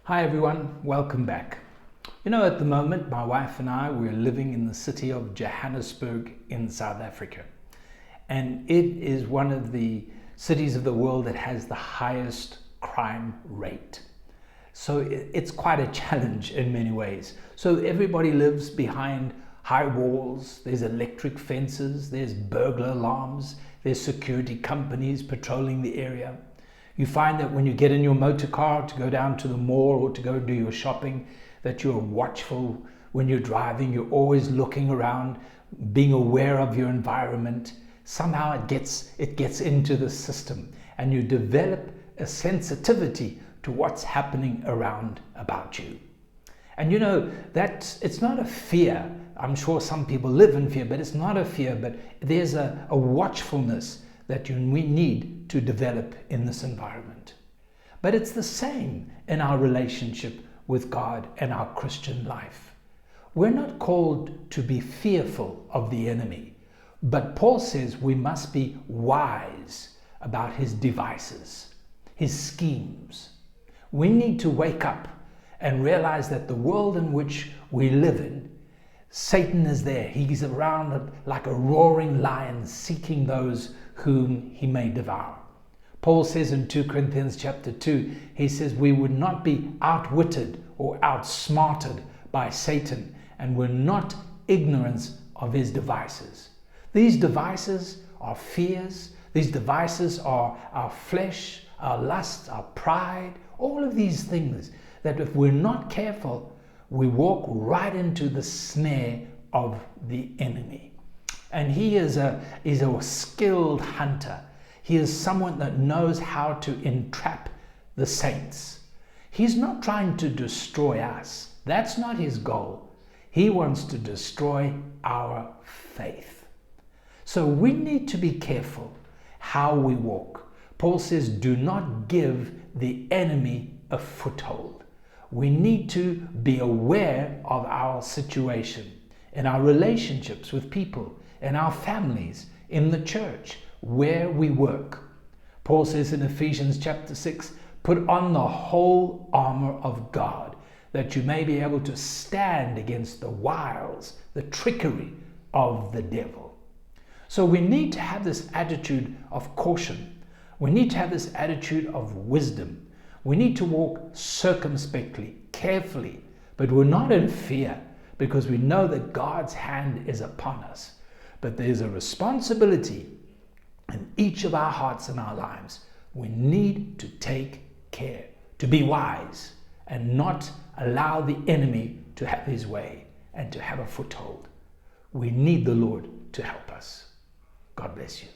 Hi everyone, welcome back. At the moment, my wife and I, we're living in the city of Johannesburg in South Africa. And it is one of the cities of the world that has the highest crime rate. So it's quite a challenge in many ways. So everybody lives behind high walls, there's electric fences, there's burglar alarms, there's security companies patrolling the area. You find that when you get in your motor car to go down to the mall or to go do your shopping, that you're watchful when you're driving, you're always looking around, being aware of your environment. Somehow it gets into the system and you develop a sensitivity to what's happening around about you. And that it's not a fear. I'm sure some people live in fear, but it's not a fear, but there's a watchfulness that we need to develop in this environment. But it's the same in our relationship with God and our Christian life. We're not called to be fearful of the enemy, but Paul says we must be wise about his devices, his schemes. We need to wake up and realize that the world in which we live in, Satan is there. He's around like a roaring lion seeking those whom he may devour. Paul says in 2 Corinthians chapter 2, he says we would not be outwitted or outsmarted by Satan, and we're not ignorant of his devices. These devices are fears. These devices are our flesh, our lust, our pride, all of these things that if we're not careful, we walk right into the snare of the enemy. And he is a skilled hunter. He is someone that knows how to entrap the saints. He's not trying to destroy us. That's not his goal. He wants to destroy our faith. So we need to be careful how we walk. Paul says, do not give the enemy a foothold. We need to be aware of our situation and our relationships with people and our families, in the church, where we work. Paul says in Ephesians chapter 6, put on the whole armor of God, that you may be able to stand against the wiles, the trickery of the devil. So we need to have this attitude of caution. We need to have this attitude of wisdom. We need to walk circumspectly, carefully, but we're not in fear because we know that God's hand is upon us. But there's a responsibility in each of our hearts and our lives. We need to take care, to be wise and not allow the enemy to have his way and to have a foothold. We need the Lord to help us. God bless you.